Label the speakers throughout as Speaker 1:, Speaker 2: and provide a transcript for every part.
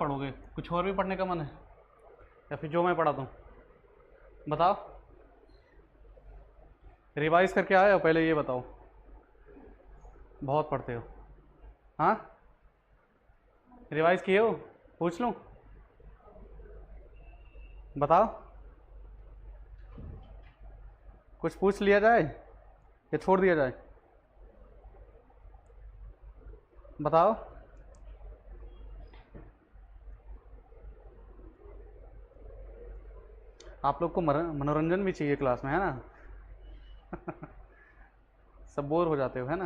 Speaker 1: पढ़ोगे? कुछ और भी पढ़ने का मन है या फिर जो मैं पढ़ा दूँ? बताओ, रिवाइज करके आए हो? पहले ये बताओ। बहुत पढ़ते हो? हाँ, रिवाइज किए हो? पूछ लूँ? बताओ, कुछ पूछ लिया जाए या छोड़ दिया जाए? बताओ। आप लोग को मनोरंजन भी चाहिए क्लास में, है ना? सब बोर हो जाते हो, है ना?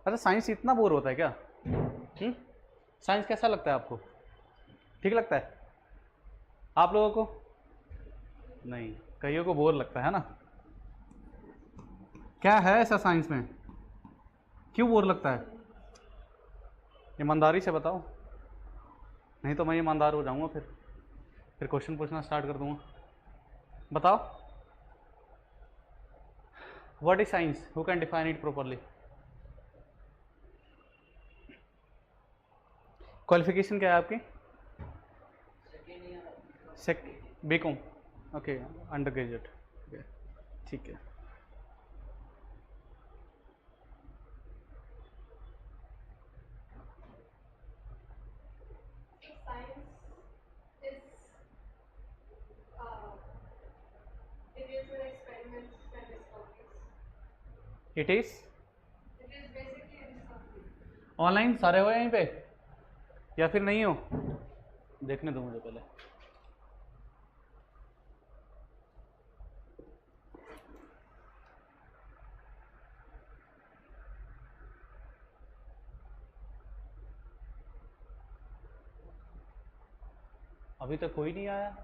Speaker 1: अच्छा, साइंस इतना बोर होता है क्या? साइंस कैसा लगता है आपको? ठीक लगता है आप लोगों को? नहीं, कईयों को बोर लगता है ना? क्या है ऐसा साइंस में, क्यों बोर लगता है? ईमानदारी से बताओ, नहीं तो मैं ईमानदार हो जाऊंगा, फिर क्वेश्चन पूछना स्टार्ट कर दूंगा। बताओ, what is science? Who can define it properly? Qualification क्या है आपकी? सेक बीकॉम। Okay, under graduate. ठीक है। इट इज ऑनलाइन सारे हो यहीं पे या फिर नहीं हो? देखने दो मुझे पहले। अभी तक कोई नहीं आया।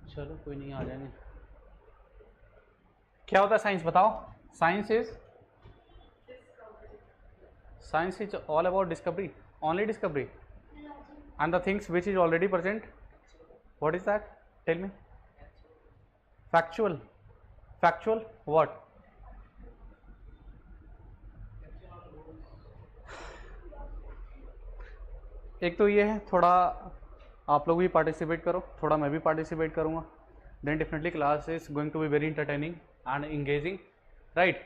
Speaker 1: चलो कोई नहीं, आ जाएंगे। क्या होता है साइंस, बताओ? Science is all about discovery, only discovery and the things which is already present. What is that? Tell me. Factual? Factual what? एक तो ये है, थोड़ा आप लोग भी पार्टिसिपेट करो, थोड़ा मैं भी पार्टिसिपेट करूँगा, then definitely class is going to be very entertaining and engaging, right?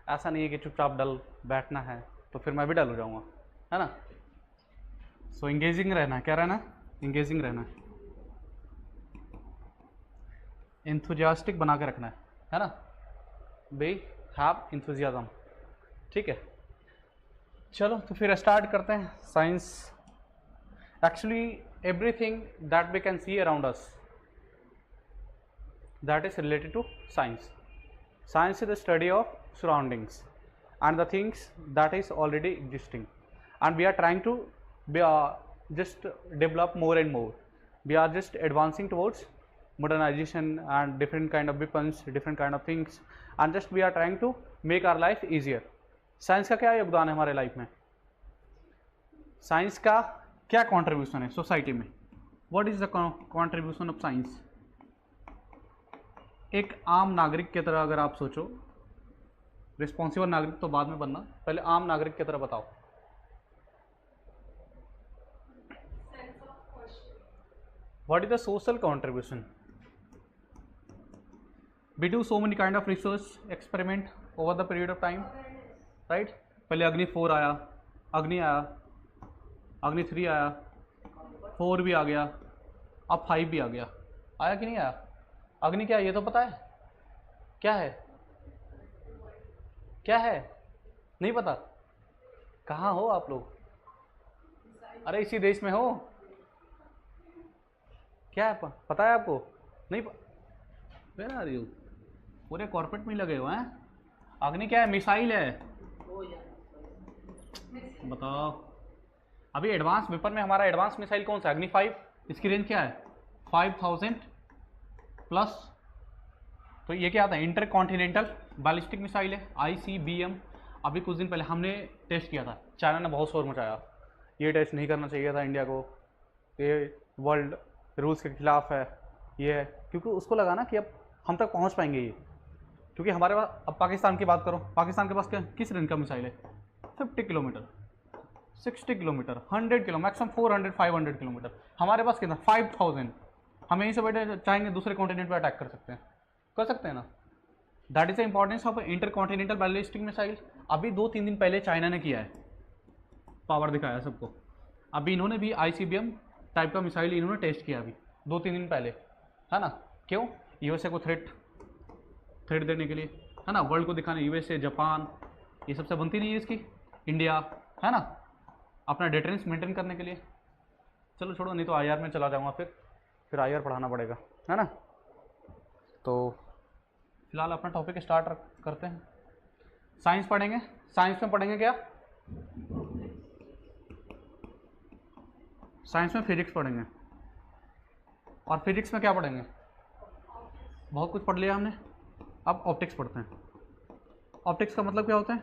Speaker 1: ऐसा नहीं है कि चुपचाप डल बैठना है, तो फिर मैं भी डल हो जाऊँगा, है ना? सो इंगेजिंग रहना है। क्या रहना? इंगेजिंग रहना है, इंथुजियास्टिक बना के रखना है ना? Be have enthusiasm. ठीक है, चलो तो फिर स्टार्ट करते हैं। Science actually everything that we can see around us, that is related to science. Science is the study of surroundings and the things that is already existing, and we are trying to just develop more and more. We are just advancing towards modernization and different kind of weapons, different kind of things, and just we are trying to make our life easier. Science का क्या योगदान है हमारे life में? Science का क्या contribution है society में? What is the contribution of science? एक आम नागरिक की तरह अगर आप सोचो, रिस्पॉन्सिबल नागरिक तो बाद में बनना, पहले आम नागरिक की तरह बताओ। What is the social contribution? We do so many kind of research experiment over the period of time, right? पहले अग्नि 4 आया, अग्नि आया, अग्नि 3 आया, 4 भी आ गया, अब 5 भी आ गया। आया कि नहीं आया? अग्नि क्या है ये तो पता है? क्या है? क्या है? नहीं पता? कहाँ हो आप लोग? अरे इसी देश में हो? क्या है पता है आपको? नहीं वेर आर यू? पूरे कॉर्पोरेट में लगे हुए हैं। अग्नि क्या है? मिसाइल है। बताओ, अभी एडवांस वेपन में हमारा एडवांस मिसाइल कौन सा? अग्नि 5। इसकी रेंज क्या है? 5000 प्लस। तो ये क्या आता है? इंटर कॉन्टिनेंटल बैलिस्टिक मिसाइल है, ICBM। अभी कुछ दिन पहले हमने टेस्ट किया था, चाइना ने बहुत शोर मचाया, ये टेस्ट नहीं करना चाहिए था इंडिया को, ये वर्ल्ड रूल्स के खिलाफ है, ये है, क्योंकि उसको लगा ना कि अब हम तक पहुंच पाएंगे ये, क्योंकि हमारे पास, अब पाकिस्तान की बात करो, पाकिस्तान के पास क्या किस रेंज का मिसाइल है? 50 kilometre, 60 kilometre, 100 kilo, maximum 400 500 kilometre. हमारे पास कितना? 5000। हम यहीं से बैठे चाहेंगे दूसरे कॉन्टिनेंट पर अटैक कर सकते हैं ना। That is the importance of inter continental ballistic missile. अभी 2-3 दिन पहले चाइना ने किया है, पावर दिखाया सबको। अभी इन्होंने भी ICBM टाइप का मिसाइल इन्होंने टेस्ट किया अभी 2-3 दिन पहले, है ना। क्यों? USA को थ्रेट देने के लिए, है ना, वर्ल्ड को दिखाने। USA, जापान, ये सबसे बनती नहीं है इसकी, इंडिया, है ना, अपना डिटरेंस मेंटेन करने के लिए। चलो छोड़ो, नहीं तो IR में चला जाऊँगा, फिर IR पढ़ाना पड़ेगा, है ना। तो फिलहाल अपना टॉपिक स्टार्ट करते हैं। साइंस पढ़ेंगे। साइंस में पढ़ेंगे क्या? साइंस में फिजिक्स पढ़ेंगे। और फिजिक्स में क्या पढ़ेंगे? बहुत कुछ पढ़ लिया हमने, अब ऑप्टिक्स पढ़ते हैं। ऑप्टिक्स का मतलब क्या होता है?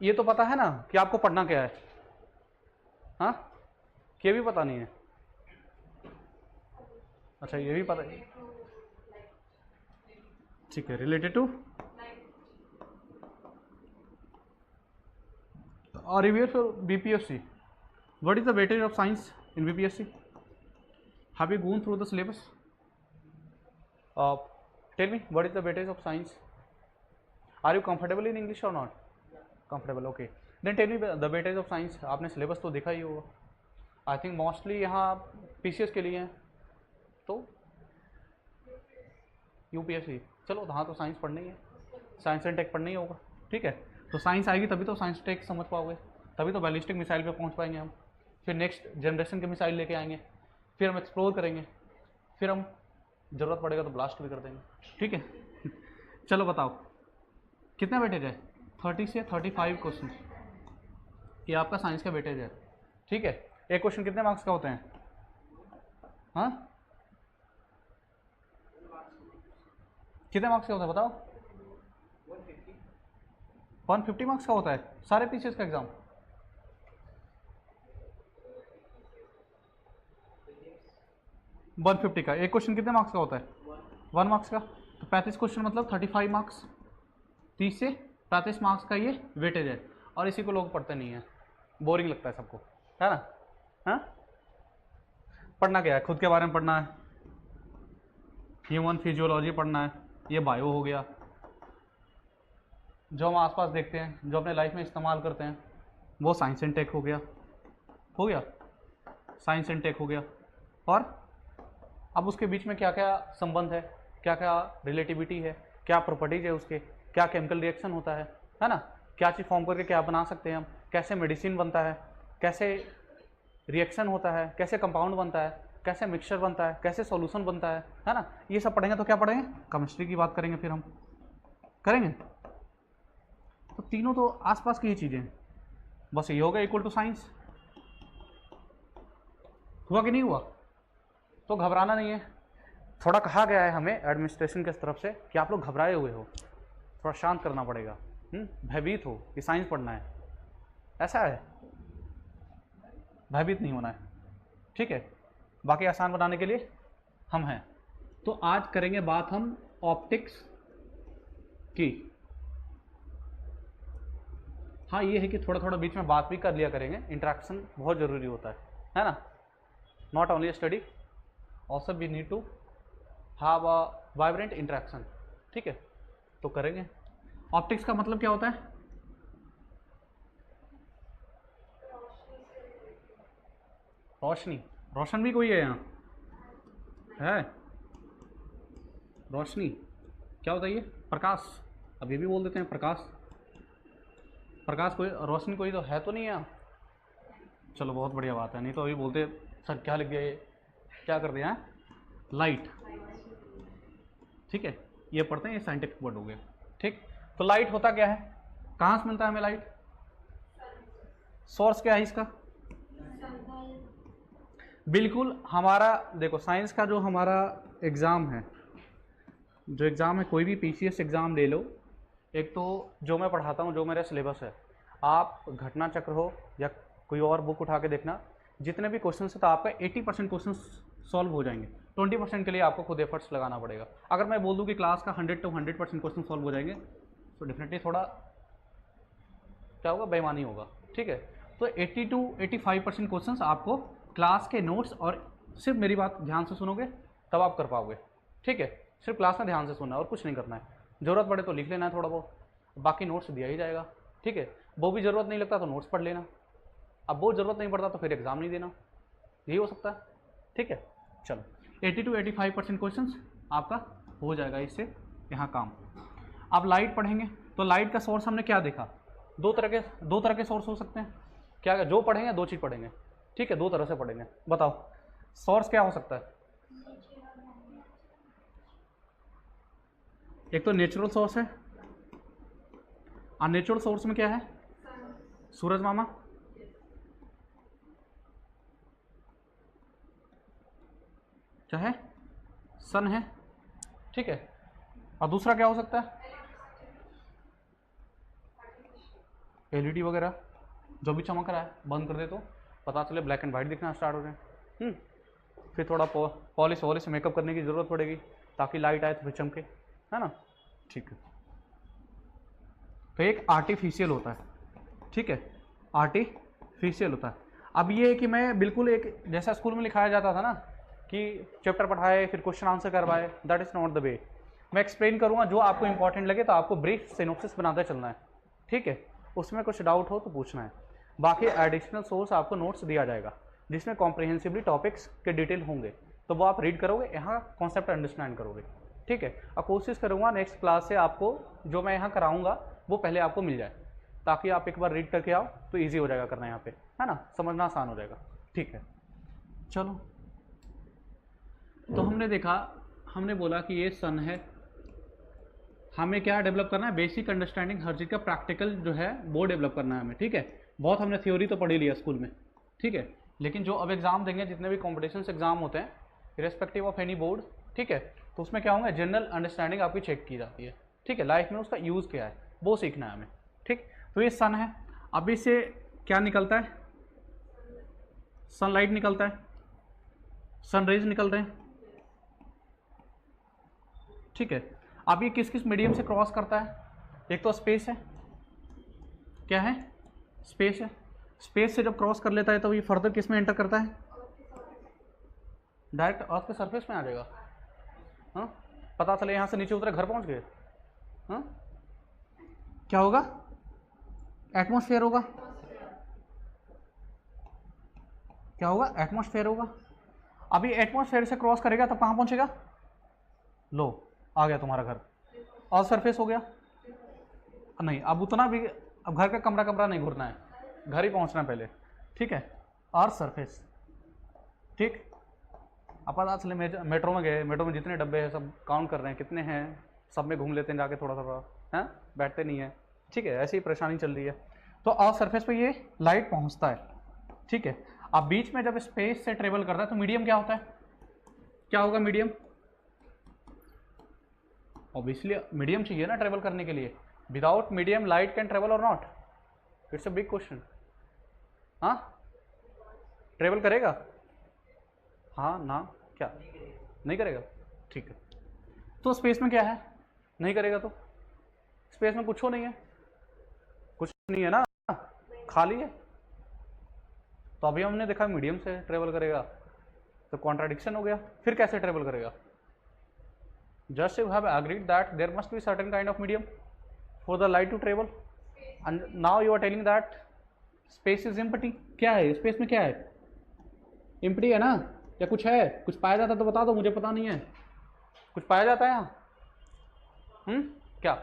Speaker 1: ये तो पता है ना कि आपको पढ़ना क्या है, हाँ? ये भी पता नहीं है? अच्छा, ये भी पता है, ठीक है। Related to review for BPSC. What is the weightage of science in BPSC? Have you gone through the syllabus? Tell me, what is the weightage of science? Are you comfortable in English or not? Comfortable, okay. Then tell me the weightage of science. आपने syllabus तो देखा ही होगा। I think mostly यहाँ PCS के लिए हैं, तो UPSC। चलो हाँ, तो साइंस पढ़नी है, साइंस एंड टेक पढ़ना ही होगा, ठीक है। तो साइंस आएगी तभी तो साइंस टेक समझ पाओगे, तभी तो बैलिस्टिक मिसाइल पे पहुंच पाएंगे हम। फिर नेक्स्ट जनरेशन के मिसाइल लेके आएंगे, फिर हम एक्सप्लोर करेंगे, फिर हम ज़रूरत पड़ेगा तो ब्लास्ट भी कर देंगे, ठीक है। चलो बताओ कितना वेटेज है? 30 से 35 क्वेश्चन, ये आपका साइंस का वेटेज है, ठीक है। एक क्वेश्चन कितने मार्क्स का होते हैं? हाँ, कितने मार्क्स का होता है बताओ? 150 मार्क्स का होता है सारे पीसीएस का एग्जाम। वन 150 का एक क्वेश्चन कितने मार्क्स का होता है? 1 मार्क्स का। तो 35 क्वेश्चन मतलब 35 मार्क्स, 30 से 35 मार्क्स का ये वेटेज है। और इसी को लोग पढ़ते नहीं है, बोरिंग लगता है सबको, है ना। हाँ, पढ़ना क्या है? खुद के बारे में पढ़ना है, ह्यूमन फिजियोलॉजी पढ़ना है, ये बायो हो गया, जो हम आसपास देखते हैं, जो अपने लाइफ में इस्तेमाल करते हैं, वो साइंस एंड टेक हो गया, साइंस एंड टेक हो गया। और अब उसके बीच में क्या क्या संबंध है, क्या क्या रिलेटिविटी है, क्या प्रॉपर्टीज है उसके, क्या केमिकल रिएक्शन होता है ना, क्या चीज़ फॉर्म करके क्या बना सकते हैं हम, कैसे मेडिसिन बनता है, कैसे रिएक्शन होता है, कैसे कंपाउंड बनता है, कैसे मिक्सचर बनता है, कैसे सॉल्यूशन बनता है ना। ये सब पढ़ेंगे तो क्या पढ़ेंगे? केमिस्ट्री की बात करेंगे, फिर हम करेंगे। तो तीनों तो आसपास की ही चीज़ें हैं, बस ये होगा इक्वल टू साइंस। हुआ कि नहीं हुआ? तो घबराना नहीं है। थोड़ा कहा गया है हमें एडमिनिस्ट्रेशन की तरफ से कि आप लोग घबराए हुए हो, थोड़ा शांत करना पड़ेगा, भयभीत हो कि साइंस पढ़ना है, ऐसा है, भयभीत नहीं होना है, ठीक है। बाकी आसान बनाने के लिए हम हैं। तो आज करेंगे बात हम ऑप्टिक्स की। हाँ, ये है कि थोड़ा थोड़ा बीच में बात भी कर लिया करेंगे, इंटरेक्शन बहुत ज़रूरी होता है ना। Not only study, also we need to have a vibrant interaction, ठीक है। तो करेंगे। ऑप्टिक्स का मतलब क्या होता है? रोशनी। रोशन भी कोई है यहाँ? है रोशनी क्या होता है? ये प्रकाश, अब ये भी बोल देते हैं प्रकाश। प्रकाश कोई, रोशनी कोई तो है तो नहीं यहाँ? चलो बहुत बढ़िया बात है, नहीं तो अभी बोलते सर क्या लिख दिया, ये क्या कर दिया है? लाइट, ठीक है। ये पढ़ते हैं, ये साइंटिफिक वर्ड हो गया, ठीक। तो लाइट होता क्या है? कहाँ से मिलता है हमें लाइट? सोर्स क्या है इसका? बिल्कुल। हमारा देखो साइंस का जो हमारा एग्ज़ाम है, जो एग्ज़ाम है, कोई भी पीसीएस एग्ज़ाम ले लो, एक तो जो मैं पढ़ाता हूँ, जो मेरा सिलेबस है, आप घटना चक्र हो या कोई और बुक उठा के देखना, जितने भी क्वेश्चन है तो आपका 80% क्वेश्चन सॉल्व हो जाएंगे। 20% के लिए आपको खुद एफर्ट्स लगाना पड़ेगा। अगर मैं बोल दूँ कि क्लास का 100 to 100% क्वेश्चन सॉल्व हो जाएंगे तो डेफिनेटली थोड़ा क्या होगा, बेईमानी होगा। ठीक है, तो 80 to 85% क्वेश्चंस आपको क्लास के नोट्स, और सिर्फ मेरी बात ध्यान से सुनोगे तब आप कर पाओगे। ठीक है, सिर्फ क्लास में ध्यान से सुनना है और कुछ नहीं करना है। ज़रूरत पड़े तो लिख लेना है थोड़ा बहुत, बाकी नोट्स दिया ही जाएगा। ठीक है, वो भी ज़रूरत नहीं लगता तो नोट्स पढ़ लेना, अब वो ज़रूरत नहीं पड़ता तो फिर एग्ज़ाम नहीं देना, यही हो सकता है। ठीक है, चलो 80 to 85% क्वेश्चन आपका हो जाएगा इससे यहाँ काम। अब लाइट पढ़ेंगे तो लाइट का सोर्स हमने क्या देखा, दो तरह के सोर्स हो सकते हैं। क्या जो पढ़ेंगे दो चीज़ पढ़ेंगे। ठीक है, दो तरह से पढ़ेंगे। बताओ सोर्स क्या हो सकता है? एक तो नेचुरल सोर्स है, और नेचुरल सोर्स में क्या है? सूरज मामा, क्या है? सन है। ठीक है, और दूसरा क्या हो सकता है? एलईडी वगैरह, जो भी चमक रहा है बंद कर दे तो पता चले ब्लैक एंड वाइट दिखना स्टार्ट हो जाए। फिर थोड़ा पॉलिश वॉलिश मेकअप करने की ज़रूरत पड़ेगी ताकि लाइट आए तो फिर चमके, है ना। ठीक है, तो एक आर्टिफिशियल होता है। ठीक है, आर्टिफिशियल होता है। अब ये है कि मैं बिल्कुल एक जैसा स्कूल में लिखाया जाता था ना कि चैप्टर पढ़ाए फिर क्वेश्चन आंसर करवाए, that is not the way. मैं एक्सप्लेन करूँगा, जो आपको इंपॉर्टेंट लगे तो आपको ब्रीफ सिनॉप्सिस बनाते चलना है। ठीक है, उसमें कुछ डाउट हो तो पूछना है। बाकी एडिशनल सोर्स आपको नोट्स दिया जाएगा जिसमें कॉम्प्रिहेंसिवली टॉपिक्स के डिटेल होंगे, तो वो आप रीड करोगे, यहाँ कॉन्सेप्ट अंडरस्टैंड करोगे। ठीक है, और कोशिश करूँगा नेक्स्ट क्लास से आपको जो मैं यहाँ कराऊँगा वो पहले आपको मिल जाए, ताकि आप एक बार रीड करके आओ तो ईजी हो जाएगा करना यहाँ पे, है ना, समझना आसान हो जाएगा। ठीक है, चलो तो हमने देखा, हमने बोला कि ये सन है, हमें क्या डेवलप करना है? बेसिक अंडरस्टैंडिंग, हर चीज़ का प्रैक्टिकल जो है वो डेवलप करना है हमें। ठीक है, बहुत हमने थ्योरी तो पढ़ी लिया स्कूल में। ठीक है, लेकिन जो अब एग्जाम देंगे, जितने भी कॉम्पिटिशन एग्जाम होते हैं इरेस्पेक्टिव ऑफ एनी बोर्ड, ठीक है, तो उसमें क्या होगा, जनरल अंडरस्टैंडिंग आपकी चेक की जाती है। ठीक है, लाइफ में उसका यूज़ क्या है वो सीखना है हमें। ठीक, तो ये सन है, अब इससे क्या निकलता है? सनलाइट निकलता है, सन रेज निकल रहे हैं। ठीक है, अब ये किस किस मीडियम से क्रॉस करता है? एक तो स्पेस है, क्या है? स्पेस है। स्पेस से जब क्रॉस कर लेता है तो ये फर्दर किस में एंटर करता है? डायरेक्ट अर्थ के सरफेस में आ जाएगा। हाँ, पता चले यहाँ से नीचे उतरे घर पहुँच गए। हाँ, क्या होगा? एटमॉस्फेयर होगा। क्या होगा? एटमॉस्फेयर होगा। अभी एटमॉस्फेयर से क्रॉस करेगा तब कहाँ पहुँचेगा? लो, आ गया तुम्हारा घर, और सरफेस हो गया। नहीं, अब उतना भी, अब घर का कमरा कमरा नहीं घूरना है, घर ही पहुंचना पहले। ठीक है, अर्थ सरफेस। ठीक, अब पता चले मेट्रो में गए, मेट्रो में जितने डब्बे हैं सब काउंट कर रहे हैं कितने हैं, सब में घूम लेते हैं जाके थोड़ा थोड़ा, हैं, बैठते नहीं है। ठीक है, ऐसी ही परेशानी चल रही है। तो अर्थ सरफेस पे ये लाइट पहुंचता है। ठीक है, अब बीच में जब स्पेस से ट्रेवल करता है तो मीडियम क्या होता है? क्या होगा मीडियम? ऑब्वियसली मीडियम चाहिए ना ट्रेवल करने के लिए। Without medium light can travel और not? It's a big question. हाँ, ट्रेवल करेगा? हाँ ना, क्या नहीं करेगा? ठीक है, तो स्पेस में क्या है? नहीं करेगा तो स्पेस में कुछ हो नहीं है, कुछ नहीं है ना, खाली है। तो अभी हमने देखा मीडियम से ट्रेवल करेगा, तो कॉन्ट्राडिक्शन हो गया। फिर कैसे ट्रेवल करेगा? Just you have agreed that there must be certain kind of medium for the light to travel, and now you are telling that space is empty. क्या है स्पेस में? क्या है? empty है ना, या कुछ है? कुछ पाया जाता तो बता दो, मुझे पता नहीं है। कुछ पाया जाता है यहाँ? क्या?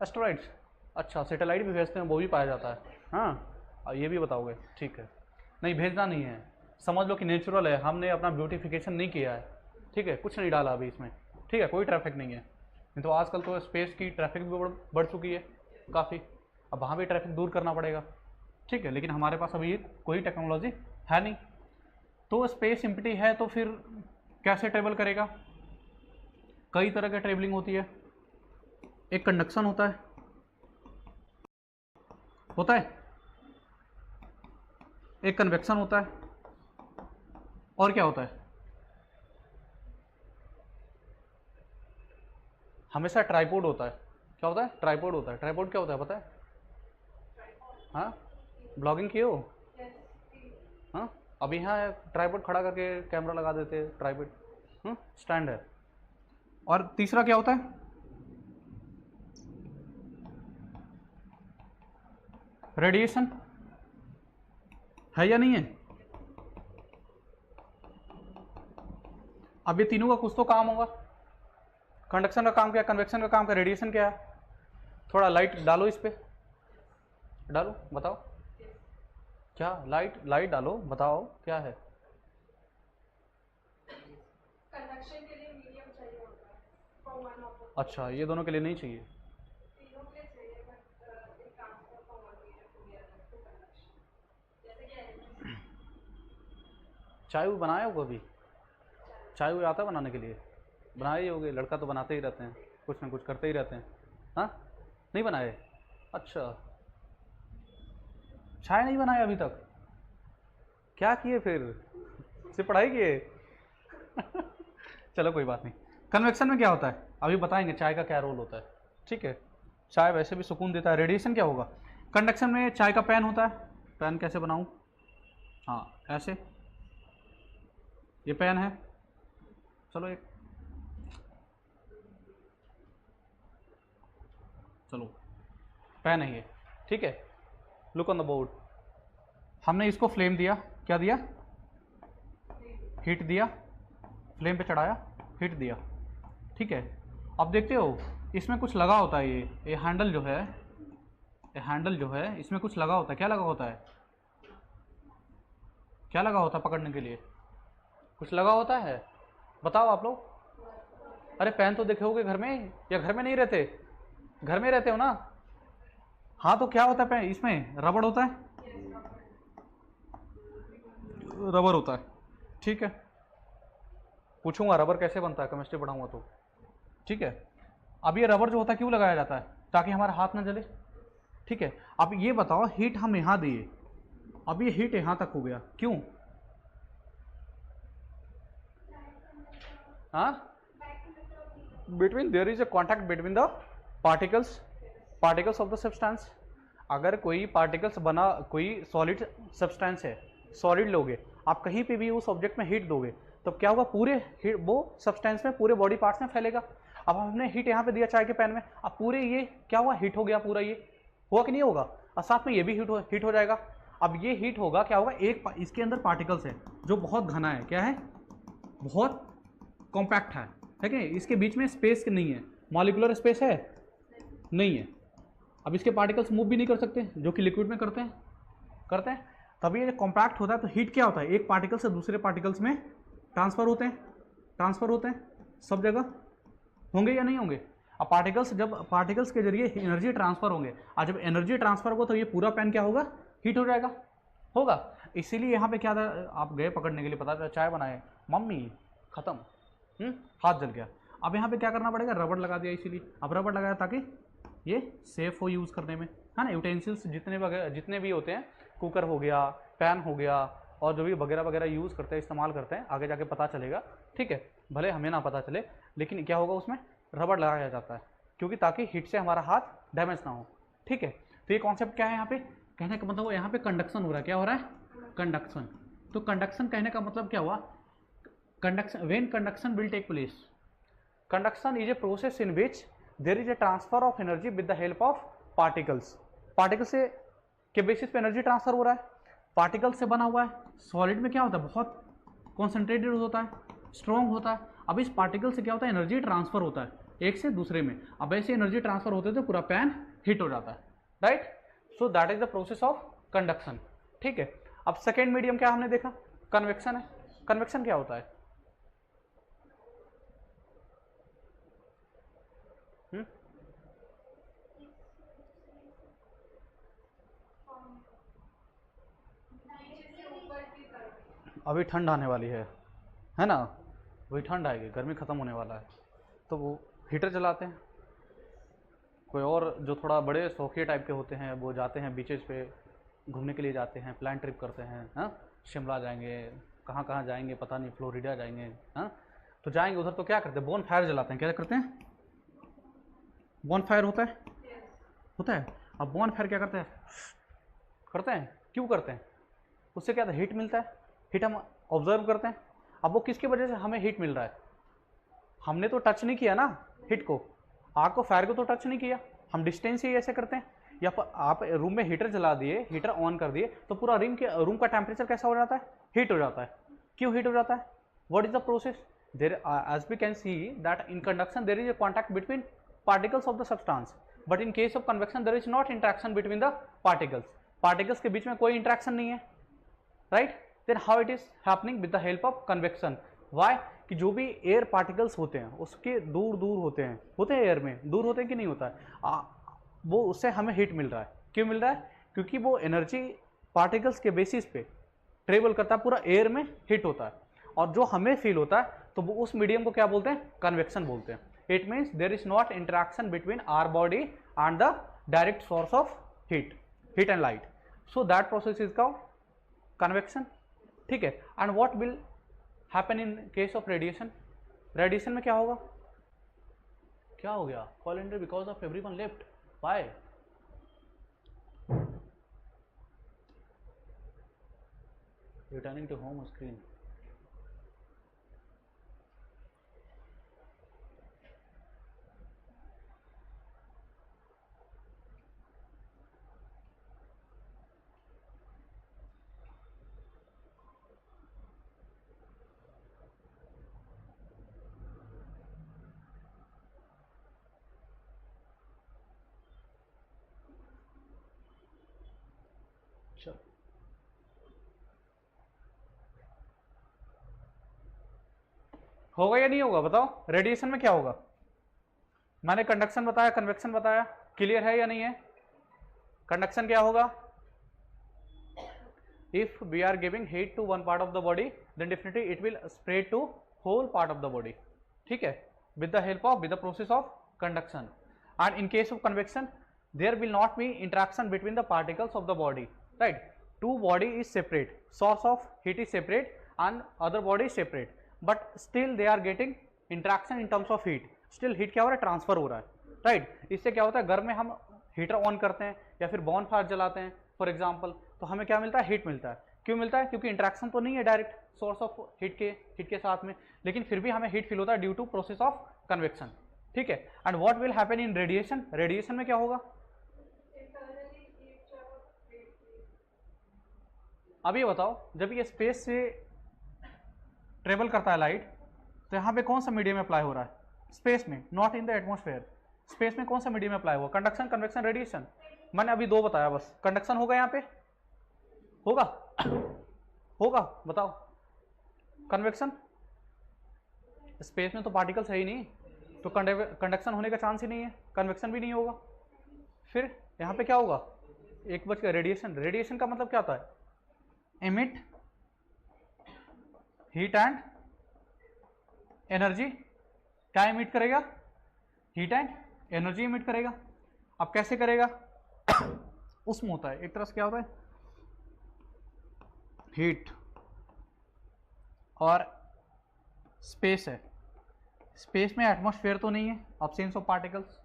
Speaker 1: एस्ट्रॉइड्स। अच्छा, सैटेलाइट भी भेजते हैं, वो भी पाया जाता है। हाँ, ये भी बताओगे? ठीक है, नहीं भेजना नहीं है, समझ लो कि नेचुरल है, हमने अपना ब्यूटिफिकेशन नहीं किया है। ठीक है, कुछ नहीं डाला अभी इसमें। ठीक है, कोई ट्रैफिक नहीं है, नहीं तो आजकल तो स्पेस की ट्रैफिक भी बढ़ चुकी है काफ़ी, अब वहाँ भी ट्रैफिक दूर करना पड़ेगा। ठीक है, लेकिन हमारे पास अभी कोई टेक्नोलॉजी है नहीं, तो स्पेस एम्प्टी है तो फिर कैसे ट्रेवल करेगा? कई तरह की ट्रेवलिंग होती है। एक कंडक्शन होता है, एक कन्वेक्शन होता है, और क्या होता है? हमेशा ट्राइपोड होता है। क्या होता है? ट्राइपोड होता है। ट्राइपोड क्या होता है पता है? हाँ, ब्लॉगिंग किए हो? हाँ, अब यहाँ ट्राइपोड खड़ा करके कैमरा लगा देते हैं, ट्राइपोड स्टैंड है। और तीसरा क्या होता है? रेडिएशन है या नहीं है? अब ये तीनों का कुछ तो काम होगा। कंडक्शन का काम क्या है, कन्वेक्शन का काम क्या, रेडिएशन क्या है? थोड़ा लाइट डालो इस पे, डालो, बताओ क्या, लाइट डालो, बताओ क्या है?
Speaker 2: कंडक्शन के लिए मीडियम चाहिए होता है फॉर वन ऑफ।
Speaker 1: अच्छा, ये दोनों के लिए नहीं चाहिए?
Speaker 2: तीनों के लिए चाहिए बट एक transfer for one medium to the other to conduction, जैसे कि इलेक्ट्रिसिटी।
Speaker 1: चाय वो बनाया होगा अभी? चाय वो आता है बनाने के लिए? बनाए ही होगे, लड़का तो बनाते ही रहते हैं, कुछ ना कुछ करते ही रहते हैं। हाँ, नहीं बनाए? अच्छा, चाय नहीं बनाया अभी तक? क्या किए फिर? सिर्फ पढ़ाई किए? चलो कोई बात नहीं। कन्वेक्शन में क्या होता है अभी बताएंगे, चाय का क्या रोल होता है, ठीक है। चाय वैसे भी सुकून देता है। रेडिएशन क्या होगा? कंडक्शन में चाय का पैन होता है। पैन कैसे बनाऊं? हाँ, ऐसे, ये पैन है, चलो एक, चलो पैन है ये, ठीक है। लुक ऑन द बोर्ड, हमने इसको फ्लेम दिया, क्या दिया? हीट दिया, फ्लेम पे चढ़ाया, हीट दिया, ठीक है। अब देखते हो इसमें कुछ लगा होता है, ये हैंडल जो है, ये हैंडल जो है इसमें कुछ लगा होता है। क्या लगा होता है? क्या लगा होता है पकड़ने के लिए? कुछ लगा होता है, बताओ आप लोग। अरे पैन तो देखे होगे घर में, या घर में नहीं रहते? घर में रहते हो ना? हाँ, तो क्या होता है पैन, इसमें रबड़ होता है, रबर होता है, ठीक है। पूछूंगा रबर कैसे बनता है, केमिस्ट्री पढ़ाऊंगा तो, ठीक है। अब ये रबर जो होता है क्यों लगाया जाता है? ताकि हमारा हाथ ना जले, ठीक है। अब ये बताओ, हीट हम यहां दिए, अब ये हीट यहां तक हो गया, क्यों? हाँ, between their is a contact between the particles of the substance. अगर कोई पार्टिकल्स बना, कोई सॉलिड सब्सटेंस है, सॉलिड लोगे आप, कहीं पे भी उस ऑब्जेक्ट में हीट दोगे तो क्या होगा? पूरे हीट वो सब्सटेंस में, पूरे बॉडी पार्ट्स में फैलेगा। अब हमने हीट यहाँ पे दिया चाय के पैन में, अब पूरे ये क्या हुआ? हीट हो गया पूरा, ये हुआ कि नहीं होगा? और साथ में ये भी हीट हो जाएगा। अब ये हीट होगा, क्या होगा? इसके अंदर पार्टिकल्स है जो बहुत घना है, क्या है? बहुत कॉम्पैक्ट है, ठीक है। इसके बीच में स्पेस नहीं है, मॉलिक्यूलर स्पेस है नहीं है। अब इसके पार्टिकल्स मूव भी नहीं कर सकते, जो कि लिक्विड में करते हैं। तभी ये कॉम्पैक्ट होता है, तो हीट क्या होता है? एक पार्टिकल से दूसरे पार्टिकल्स में ट्रांसफर होते हैं सब जगह, होंगे या नहीं होंगे? अब जब पार्टिकल्स के जरिए एनर्जी ट्रांसफर होंगे, और जब एनर्जी ट्रांसफर होगा तो ये पूरा पैन क्या होगा? हीट हो जाएगा, होगा। इसीलिए यहाँ पे क्या था, आप गए पकड़ने के लिए, पता था चाय बनाए, मम्मी खत्म, हाथ जल गया। अब यहाँ पे क्या करना पड़ेगा? रबड़ लगा दिया, इसीलिए अब रबड़ लगाया ताकि ये सेफ हो यूज़ करने में, है ना। यूटेंसिल्स जितने भी होते हैं, कुकर हो गया, पैन हो गया, और जो भी वगैरह वगैरह यूज़ करते हैं, इस्तेमाल करते हैं, आगे जाके पता चलेगा, ठीक है। भले हमें ना पता चले, लेकिन क्या होगा, उसमें रबड़ लगाया जाता है, क्योंकि ताकि हीट से हमारा हाथ डैमेज ना हो, ठीक है। तो ये कॉन्सेप्ट क्या है यहाँ पे? कहने का मतलब यहाँ पे कंडक्शन हो रहा है, क्या हो रहा है? कंडक्शन। तो कंडक्शन कहने का मतलब क्या हुआ? Conduction, when conduction will take place, conduction is a process in which there is a transfer of energy with the help of particles. Particle से के बेसिस पे एनर्जी ट्रांसफर हो रहा है, पार्टिकल से बना हुआ है। सॉलिड में क्या होता है? बहुत कॉन्सेंट्रेटेड होता है, स्ट्रॉन्ग होता है। अब इस पार्टिकल से क्या होता है? एनर्जी ट्रांसफर होता है एक से दूसरे में। अब ऐसे एनर्जी ट्रांसफर होते तो पूरा पैन हीट हो जाता है, right. So that is the process of conduction, ठीक है। अब सेकेंड मीडियम क्या हमने देखा? कन्वेक्शन है। कन्वेक्शन क्या होता है? अभी ठंड आने वाली है ना, वही ठंड आएगी, गर्मी ख़त्म होने वाला है, तो वो हीटर चलाते हैं। कोई और जो थोड़ा बड़े शौकिया टाइप के होते हैं, वो जाते हैं बीचेस पे घूमने के लिए, जाते हैं, प्लान ट्रिप करते हैं, हाँ, शिमला जाएंगे, कहाँ कहाँ जाएंगे पता नहीं, फ्लोरिडा जाएंगे, हाँ, तो जाएंगे उधर, तो क्या करते हैं? बोन फायर जलाते हैं। क्या करते हैं? बॉन फायर होता है,
Speaker 2: Yes.
Speaker 1: होता है। अब बॉन फायर क्या करते हैं, करते हैं, क्यों करते हैं, उससे क्या हीट मिलता है, हीट हम ऑब्जर्व करते हैं। अब वो किसकी वजह से हमें हीट मिल रहा है, हमने तो टच नहीं किया ना हीट को, आग को फायर को तो टच नहीं किया, हम डिस्टेंस ही ऐसे करते हैं। या आप रूम में हीटर जला दिए, हीटर ऑन कर दिए, तो पूरा रूम का टेम्परेचर कैसा हो जाता है, हीट हो जाता है। क्यों हीट हो जाता है, what is the process, there as we can see that in conduction there is a contact between particles of the substance, but in case of convection there is not interaction between the particles, particles के बीच में कोई interaction नहीं है, right. Then how it is happening with the help of convection, why, कि जो भी air particles होते हैं उसके दूर दूर होते हैं एयर में, दूर होते हैं कि नहीं होता है, वो उससे हमें हीट मिल रहा है। क्यों मिल रहा है, क्योंकि वो एनर्जी पार्टिकल्स के बेसिस पे ट्रेवल करता है, पूरा एयर में हीट होता है, और जो हमें फील होता है तो वो उस मीडियम को क्या बोलते हैं, कन्वेक्शन बोलते हैं। It means there is not interaction between our body and the direct source of heat and light, so that process is called convection, ठीक है। And what will happen in case of radiation, radiation में क्या होगा, क्या हो गया, calendar because of everyone left, why, returning to home screen. चलो होगा या नहीं होगा बताओ, रेडिएशन में क्या होगा, मैंने कंडक्शन बताया, कन्वेक्शन बताया, क्लियर है या नहीं है। कंडक्शन क्या होगा, if we are giving heat to one part of the body then definitely it will spread to whole part of the body, ठीक है, with the help of, with the process of conduction. And in case of convection there will not be interaction between the particles of the body, right, two body is separate, source of heat is separate and other body is separate, but still they are getting interaction in terms of heat, still heat क्या हो रहा है, transfer हो रहा है, right. इससे क्या होता है, घर में हम हीटर ऑन करते हैं या फिर बॉन फायर जलाते हैं फॉर एग्जांपल, तो हमें क्या मिलता है, हीट मिलता है। क्यों मिलता है, क्योंकि इंटरेक्शन तो नहीं है डायरेक्ट सोर्स ऑफ हीट के साथ में, लेकिन फिर भी हमें हीट फील होता है due to process of convection, ठीक है। And what will happen in radiation, radiation में क्या होगा,
Speaker 2: Internally heat travel greatly.
Speaker 1: अब ये बताओ, जब ये स्पेस से ट्रेवल करता है लाइट, तो यहाँ पे कौन सा मीडियम अप्लाई हो रहा है, स्पेस में, not in the atmosphere, space में कौन सा मीडियम अप्लाई हुआ, कंडक्शन, कन्वेक्शन, रेडिएशन। मैंने अभी दो बताया बस, कंडक्शन होगा यहाँ पे, होगा होगा बताओ, कन्वेक्शन, स्पेस में तो पार्टिकल्स है ही नहीं, तो कंडक्शन होने का चांस ही नहीं है, कन्वेक्शन भी नहीं होगा। फिर यहाँ पे क्या होगा, एक बच गया रेडिएशन, रेडिएशन का मतलब क्या होता है, एमिट हीट एंड एनर्जी, क्या एमिट करेगा, हीट एंड एनर्जी एमिट करेगा। अब कैसे करेगा, उसमें होता है एक तरह से क्या होता है, हीट और स्पेस है, स्पेस में एटमॉस्फेयर तो नहीं है, absence of particles,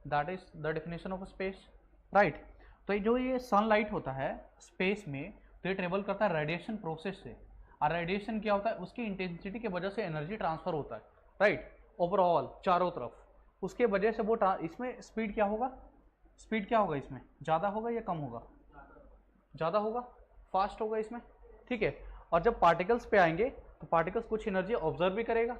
Speaker 1: that is the definition of space, right. तो जो ये सनलाइट होता है स्पेस में, तो ये ट्रेवल करता है रेडिएशन प्रोसेस से, और रेडिएशन क्या होता है, उसकी इंटेंसिटी की वजह से एनर्जी ट्रांसफर होता है, राइट, ओवरऑल चारों तरफ, उसके वजह से वो इसमें स्पीड क्या होगा, स्पीड क्या होगा इसमें, ज़्यादा होगा या कम होगा, ज़्यादा होगा, फास्ट होगा इसमें, ठीक है। और जब पार्टिकल्स पे आएंगे तो पार्टिकल्स कुछ एनर्जी ऑब्जर्व भी करेगा,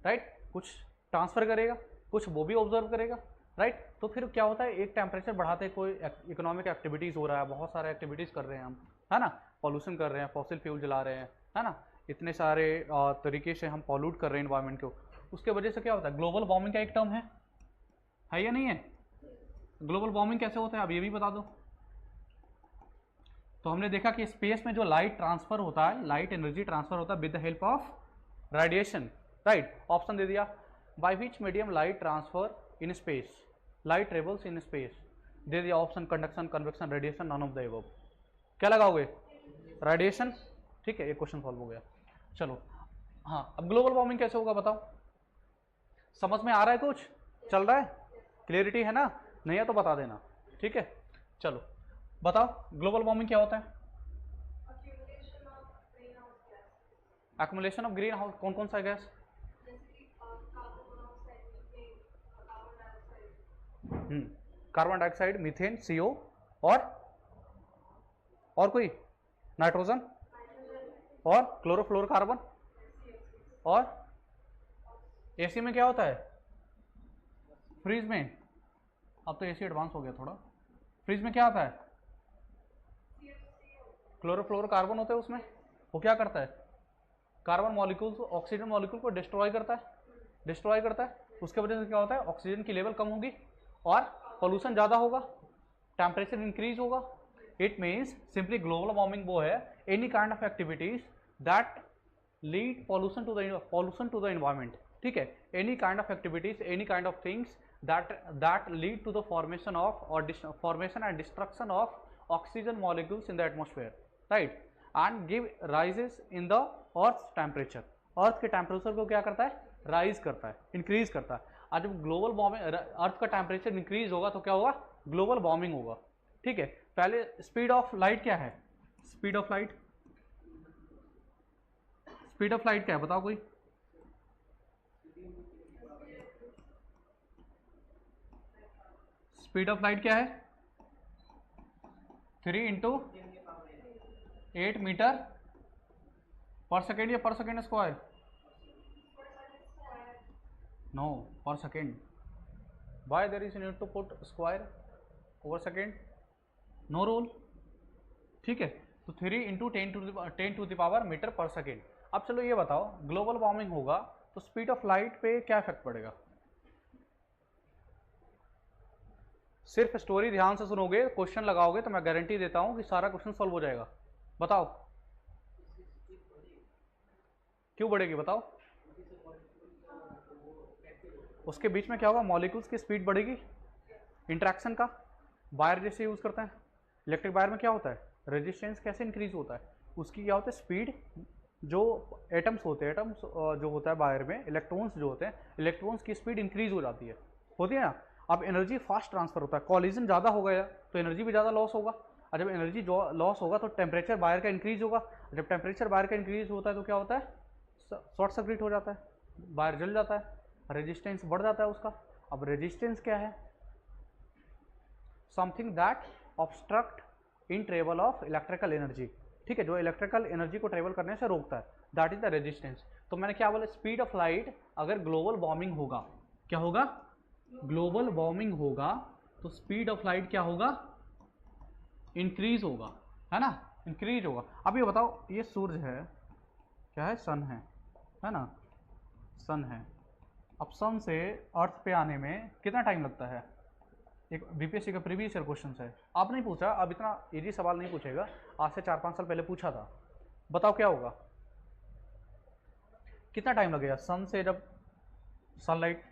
Speaker 1: राइट, कुछ ट्रांसफर करेगा, कुछ वो भी ऑब्जर्व करेगा, राइट। तो फिर क्या होता है, एक टेम्परेचर बढ़ाते हैं, कोई इकोनॉमिक एक्टिविटीज़ हो रहा है, बहुत सारे एक्टिविटीज़ कर रहे हैं हम, है ना, पॉल्यूशन कर रहे हैं, फॉसिल फ्यूल जला रहे हैं, है ना, इतने सारे तरीके से हम पॉल्यूट कर रहे हैं इन्वायरमेंट को, उसके वजह से क्या होता है, ग्लोबल वार्मिंग का एक टर्म है या नहीं है, ग्लोबल वार्मिंग कैसे होता है, अब ये भी बता दो। तो हमने देखा कि स्पेस में जो लाइट ट्रांसफर होता है, लाइट एनर्जी ट्रांसफर होता है with the help of radiation, right. Option दे दिया, by which medium light transfer in space, light travels in space, दे दिया option conduction, convection, radiation, none of the above. क्या लगाओगे, रेडिएशन, ठीक है, ये क्वेश्चन सॉल्व हो गया। चलो हाँ, अब ग्लोबल वार्मिंग कैसे होगा बताओ, समझ में आ रहा है, कुछ चल रहा है, क्लियरिटी है ना? नहीं है तो बता देना, ठीक है। चलो बताओ ग्लोबल वार्मिंग क्या होता है?
Speaker 2: accumulation of greenhouse gases,
Speaker 1: accumulation of green house, कौन कौन सा गैस?
Speaker 2: जैसे कि carbon monoxide, methane, carbon dioxide,
Speaker 1: carbon dioxide, methane, CO और कोई नाइट्रोजन
Speaker 2: नाइट्रोजन,
Speaker 1: और क्लोरोफ्लोरोकार्बन और एसी में क्या होता है? फ्रीज में, अब तो एसी एडवांस हो गया थोड़ा, फ्रीज में क्या आता है? क्लोरोफ्लोरोकार्बन होता है उसमें। वो क्या करता है? कार्बन मॉलिक्यूल को, ऑक्सीजन मॉलिक्यूल को डिस्ट्रॉय करता है, उसके वजह से क्या होता है? ऑक्सीजन की लेवल कम होगी और पोल्यूशन ज़्यादा होगा, टेम्परेचर इंक्रीज होगा। It means simply global warming वो है any kind of activities that lead pollution to the environment, ठीक है। Any kind of activities, any kind of things that lead to the formation of or formation and destruction of oxygen molecules in the atmosphere, right, and give rises in the earth's temperature. अर्थ के temperature को क्या करता है? Rise करता है, increase करता है। आज जब ग्लोबल वार्मिंग, अर्थ का टेम्परेचर इंक्रीज होगा तो क्या होगा? ग्लोबल वार्मिंग होगा, ठीक है। पहले स्पीड ऑफ लाइट क्या है? स्पीड ऑफ लाइट क्या है बताओ कोई? स्पीड ऑफ लाइट क्या है? 3 × 8 मीटर पर सेकेंड या per second square? No, per second. Why there is need to put square over second? No rule, ठीक है। तो 3 × 10 to the power meter per second. अब चलो ये बताओ, ग्लोबल वार्मिंग होगा तो स्पीड ऑफ लाइट पे क्या इफेक्ट पड़ेगा? सिर्फ स्टोरी ध्यान से सुनोगे, क्वेश्चन लगाओगे तो मैं गारंटी देता हूं कि सारा क्वेश्चन सॉल्व हो जाएगा। बताओ क्यों बढ़ेगी? बताओ। उसके बीच में क्या होगा? मॉलिक्यूल्स की स्पीड बढ़ेगी, इंटरेक्शन का। वायर जैसे यूज करते हैं, इलेक्ट्रिक वायर में क्या होता है? रेजिस्टेंस कैसे इंक्रीज होता है? उसकी क्या होता है? स्पीड। जो एटम्स होते हैं, एटम्स जो होता है वायर में, इलेक्ट्रॉन्स जो होते हैं, इलेक्ट्रॉन्स की स्पीड इंक्रीज हो जाती है, होती है ना। अब एनर्जी फास्ट ट्रांसफर होता है, कॉलिजन ज़्यादा हो गया तो एनर्जी भी ज़्यादा लॉस होगा, और जब एनर्जी लॉस होगा तो टेम्परेचर वायर का इंक्रीज होगा। जब टेम्परेचर वायर का इंक्रीज होता है तो क्या होता है? शॉर्ट सर्किट हो जाता है, वायर जल जाता है, रेजिस्टेंस बढ़ जाता है उसका। अब रेजिस्टेंस क्या है? Something that obstruct in travel of electrical energy, ठीक है, जो इलेक्ट्रिकल एनर्जी को ट्रेवल करने से रोकता है, दैट इज द रेजिस्टेंस। तो मैंने क्या बोला? स्पीड ऑफ लाइट, अगर ग्लोबल वार्मिंग होगा, क्या होगा? ग्लोबल वार्मिंग होगा तो स्पीड ऑफ लाइट क्या होगा? इंक्रीज होगा, है ना, इंक्रीज होगा। अब ये बताओ, ये सूरज है, क्या है? सन है ना, सन है। अब सन से अर्थ पे आने में कितना टाइम लगता है? एक बीपीएससी का प्रीवियस ईयर क्वेश्चन है, आप नहीं पूछा, अब इतना इजी सवाल नहीं पूछेगा, आज से 4-5 साल पहले पूछा था। बताओ क्या होगा? कितना टाइम लगेगा? सन से जब सनलाइट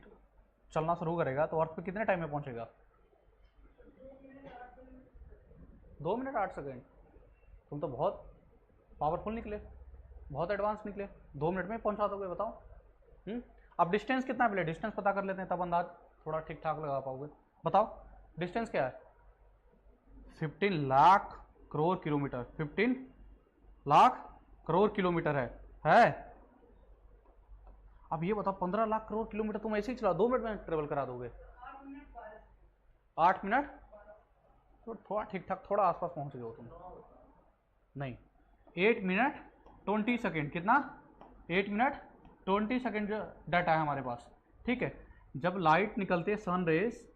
Speaker 1: चलना शुरू करेगा तो अर्थ पे कितने टाइम में पहुंचेगा? 2 मिनट 8 सेकेंड। तुम तो बहुत पावरफुल निकले, बहुत एडवांस निकले, 2 मिनट में पहुंचा दोगे। बताओ। अब डिस्टेंस कितना है? पहले डिस्टेंस पता कर लेते हैं, तब अंदाज थोड़ा ठीक ठाक लगा पाओगे। बताओ डिस्टेंस क्या है? 15 लाख करोड़ किलोमीटर, 15 लाख करोड़ किलोमीटर है। अब ये बताओ 15 लाख करोड़ किलोमीटर तुम ऐसे ही चला 2 मिनट में ट्रेवल करा दोगे? 8 मिनट, तो थोड़ा ठीक ठाक, थोड़ा आसपास पहुंच गए हो तुम। नहीं, 8 मिनट 20 सेकेंड। कितना? 8 मिनट 20 सेकेंड डाटा है हमारे पास, ठीक है। जब लाइट निकलती है, सन रेज,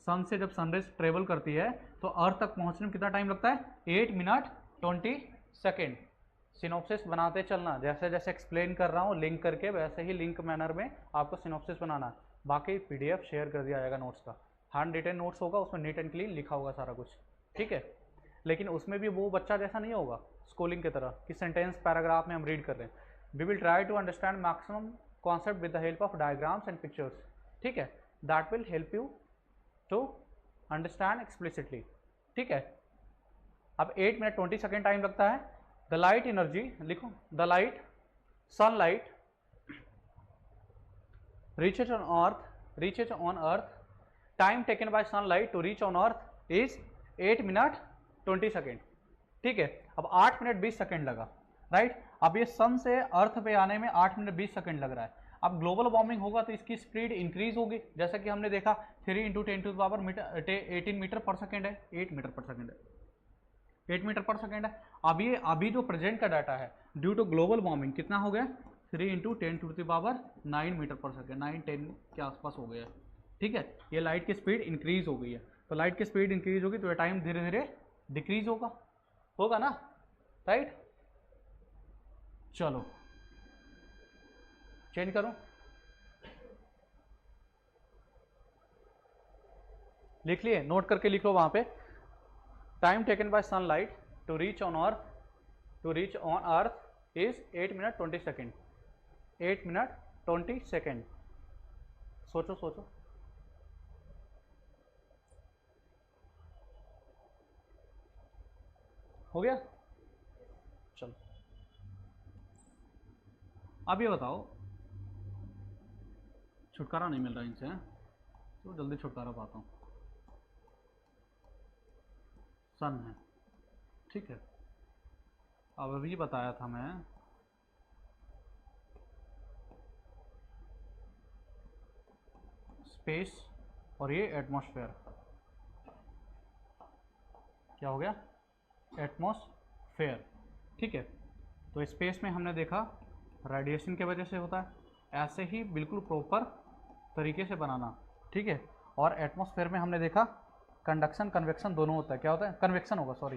Speaker 1: सन से जब सन रेज ट्रेवल करती है तो अर्थ तक पहुंचने में कितना टाइम लगता है? 8 मिनट 20 सेकेंड। सिनॉप्सिस बनाते चलना, जैसे जैसे एक्सप्लेन कर रहा हूँ लिंक करके, वैसे ही लिंक मैनर में आपको सिनॉप्सिस बनाना। बाकी पीडीएफ शेयर कर दिया जाएगा नोट्स का, हैंड रिटन नोट्स होगा, उसमें नीट एंड क्लीन लिखा होगा सारा कुछ, ठीक है। लेकिन उसमें भी वो बच्चा जैसा नहीं होगा स्कूलिंग की तरह कि सेंटेंस पैराग्राफ में हम रीड कर रहे हैं। We will try to understand maximum concept with the help of diagrams and pictures, ठीक है। That will help you to understand explicitly, ठीक है। अब 8 मिनट 20 सेकेंड टाइम लगता है। द लाइट एनर्जी लिखो, the light, sunlight reaches on earth time taken by sunlight to reach on earth is 8 minute 20 second. ठीक है, अब 8 मिनट 20 सेकेंड लगा, राइट। अब ये सन से अर्थ पे आने में 8 मिनट 20 सेकेंड लग रहा है। अब ग्लोबल वार्मिंग होगा तो इसकी स्पीड इंक्रीज होगी, जैसा कि हमने देखा 3 × 10⁻18 मीटर पर सेकेंड है, 8 मीटर पर सेकेंड है, 8 मीटर पर सेकेंड है। अभी जो प्रेजेंट का डाटा है ड्यू टू ग्लोबल वार्मिंग कितना हो गया, 3 × 10⁻9 मीटर पर सेकेंड, 9-10 के आसपास हो गया है। ठीक है, ये लाइट की स्पीड इंक्रीज हो गई है। तो लाइट की स्पीड इंक्रीज होगी तो ये टाइम धीरे धीरे डिक्रीज होगा ना, राइट। चलो चेंज करूं, लिख लिए, नोट करके लिख लो वहां पे। Time taken by sunlight to reach on earth is 8 minute 20 second, 8 minute 20 second. सोचो हो गया। चलो अब ये बताओ, छुटकारा नहीं मिल रहा इनसे, तो जल्दी छुटकारा पाता हूँ। सन है, ठीक है। अब अभी बताया था मैं, स्पेस और ये एटमॉस्फेयर, क्या हो गया, एटमॉस्फेयर। ठीक है, तो स्पेस में हमने देखा रेडिएशन की वजह से होता है, ऐसे ही बिल्कुल प्रॉपर तरीके से बनाना। ठीक है, और एटमॉस्फेयर में हमने देखा कंडक्शन कन्वेक्शन दोनों होता है। क्या होता है, कन्वेक्शन होगा, सॉरी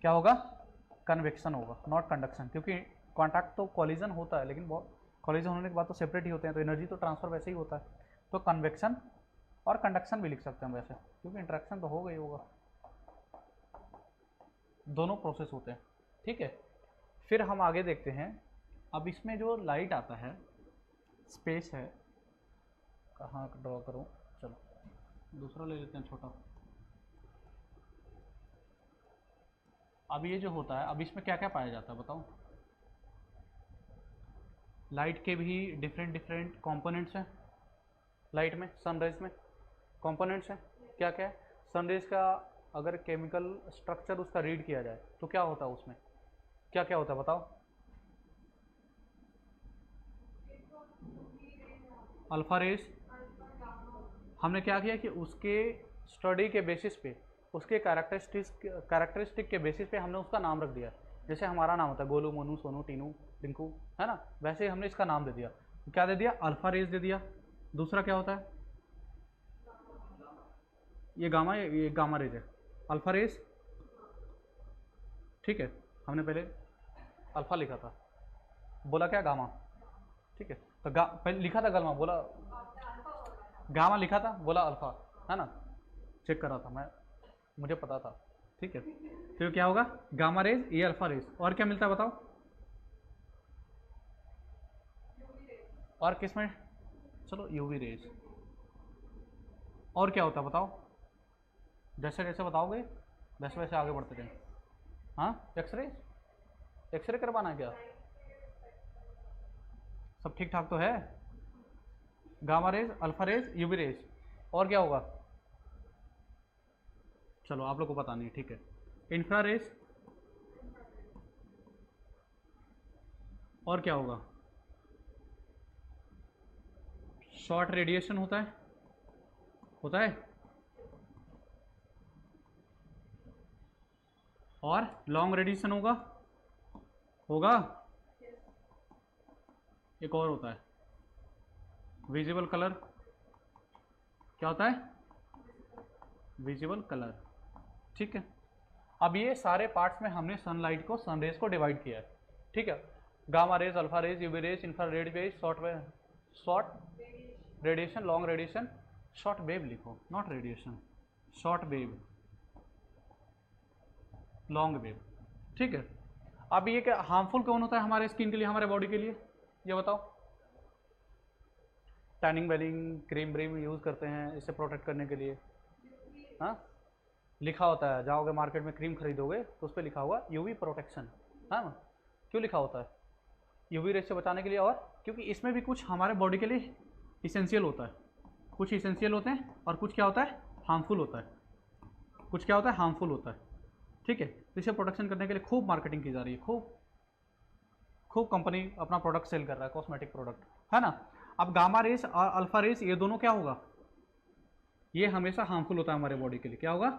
Speaker 1: क्या होगा, कन्वेक्शन होगा, नॉट कंडक्शन, क्योंकि कॉन्टैक्ट तो कॉलिजन होता है, लेकिन कॉलिजन होने के बाद तो सेपरेट ही होते हैं, तो एनर्जी तो ट्रांसफर वैसे ही होता है। तो कन्वेक्शन और कंडक्शन भी लिख सकते हैं वैसे, क्योंकि इंटरेक्शन तो होगा ही होगा, दोनों प्रोसेस होते हैं। ठीक है, फिर हम आगे देखते हैं। अब इसमें जो लाइट आता है, स्पेस है, कहाँ ड्रॉ करूँ, चलो दूसरा ले लेते हैं छोटा। अब ये जो होता है, अब इसमें क्या क्या पाया जाता है बताओ। लाइट के भी डिफरेंट कंपोनेंट्स हैं, लाइट में, सनराइज में कंपोनेंट्स हैं। क्या क्या है, सनराइज का अगर केमिकल स्ट्रक्चर उसका रीड किया जाए तो क्या होता है, उसमें क्या क्या होता है बताओ। अल्फा रेज, हमने क्या किया कि उसके स्टडी के बेसिस पे, उसके कैरेक्टरिस्टिक के बेसिस पे हमने उसका नाम रख दिया। जैसे हमारा नाम होता है गोलू, मोनू, सोनू, टीनू, टिंकू, है ना, वैसे ही हमने इसका नाम दे दिया। क्या दे दिया, अल्फा रेज दे दिया। दूसरा क्या होता है, ये गामा रेज है, अल्फा रेज। ठीक है, हमने पहले अल्फा लिखा था, बोला क्या, गामा। ठीक है, तो पहले लिखा था गामा, बोला गामा, लिखा था बोला अल्फा, है ना, चेक करा था मैं, मुझे पता था। ठीक है, तो क्या होगा, गामा रेज, ये अल्फा रेज। और क्या मिलता है बताओ, और किसमें, चलो यूवी रेज। और क्या होता है बताओ, जैसे जैसे बताओगे वैसे वैसे आगे बढ़ते जाएंगे। हाँ, एक्सरे, एक्सरे करवाना है क्या, सब ठीक ठाक तो है। Gamma rays, alpha rays, UV rays, और क्या होगा, चलो आप लोग को पता नहीं, ठीक है। इंफ्रा रेज, और क्या होगा, शॉर्ट रेडिएशन होता है, और लॉन्ग रेडिएशन होगा। एक और होता है विजिबल कलर, क्या होता है, विजिबल कलर। ठीक है, अब ये सारे पार्ट्स में हमने सनलाइट को, सनरेज को डिवाइड किया है। ठीक है, gamma rays, alpha rays, UV rays, infrared rays, short radiation, long radiation, short wave लिखो, not radiation, short wave, long wave. ठीक है, अब ये क्या हार्मफुल कौन होता है हमारे स्किन के लिए, हमारे बॉडी के लिए, ये बताओ। टैनिंग वेलिंग क्रीम ब्रीम यूज़ करते हैं इससे प्रोटेक्ट करने के लिए। हाँ, लिखा होता है, जाओगे मार्केट में क्रीम खरीदोगे तो उस पर लिखा होगा यूवी प्रोटेक्शन, है ना। क्यों लिखा होता है, यूवी रेज से बचाने के लिए, और क्योंकि इसमें भी कुछ हमारे बॉडी के लिए इसेंशियल होता है। कुछ इसेंशियल होते हैं और कुछ क्या होता है, हार्मफुल होता है, कुछ क्या होता है, हार्मफुल होता है। ठीक है, तो इसे प्रोटेक्शन करने के लिए खूब मार्केटिंग की जा रही है, खूब खूब कंपनी अपना प्रोडक्ट सेल कर रहा है, कॉस्मेटिक प्रोडक्ट, है ना। अब गामा रेस और अल्फा रेस ये दोनों क्या होगा, ये हमेशा हार्मफुल होता है हमारे बॉडी के लिए, क्या होगा,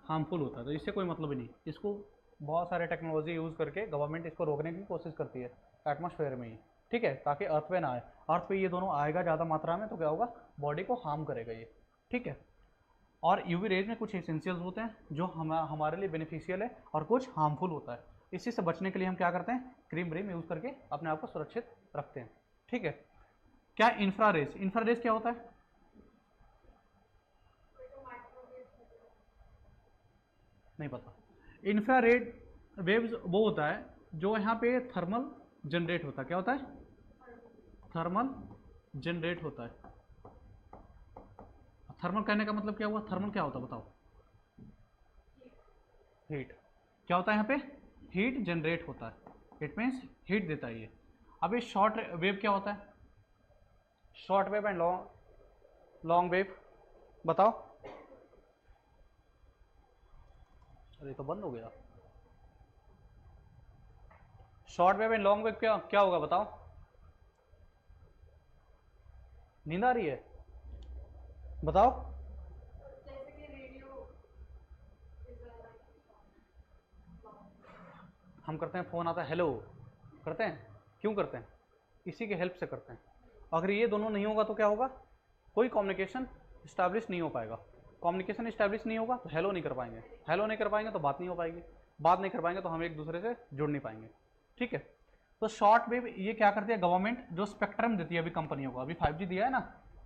Speaker 1: हार्मफुल होता है। तो इससे कोई मतलब ही नहीं, इसको बहुत सारे टेक्नोलॉजी यूज़ करके गवर्नमेंट इसको रोकने की कोशिश करती है एटमॉस्फेयर में ही, ठीक है, ताकि अर्थ पे ना आए। अर्थ पे ये दोनों आएगा ज़्यादा मात्रा में तो क्या होगा, बॉडी को हार्म करेगा ये, ठीक है। और यूवी रेज में कुछ एसेंशियल्स होते हैं जो हमारे लिए बेनिफिशियल है और कुछ हार्मफुल होता है। इसी से बचने के लिए हम क्या करते हैं, क्रीम व्रीम यूज़ करके अपने आप को सुरक्षित रखते हैं, ठीक है। क्या इंफ्रारेज, इंफ्रारेज क्या होता है, नहीं पता। इंफ्रारेड वेव्स वो होता है जो यहाँ पे थर्मल जनरेट होता है, क्या होता है, थर्मल जनरेट होता है। थर्मल कहने का मतलब क्या हुआ, थर्मल क्या होता है बताओ, हीट, क्या होता है यहाँ पे, हीट जनरेट होता है, इट मीन्स हीट देता है ये। अब ये शॉर्ट वेव क्या होता है, short wave and long wave बताओ। अरे तो बंद हो गया। Short wave and long wave क्या क्या होगा बताओ, नींद आ रही है, बताओ।
Speaker 2: जैसे कि रेडियो
Speaker 1: हम करते हैं, फ़ोन आता है हेलो करते हैं, क्यों करते हैं, इसी के हेल्प से करते हैं। अगर ये दोनों नहीं होगा तो क्या होगा, कोई कम्युनिकेशन इस्टेब्लिश नहीं हो पाएगा। कम्युनिकेशन इस्टेब्लिश नहीं होगा तो हेलो नहीं कर पाएंगे, हेलो नहीं कर पाएंगे तो बात नहीं हो पाएगी, बात नहीं कर पाएंगे तो हम एक दूसरे से जुड़ नहीं पाएंगे, ठीक है। तो शॉर्ट वेव ये क्या करती है गवर्नमेंट, जो स्पेक्ट्रम देती है अभी कंपनियों को, अभी 5G दिया है ना,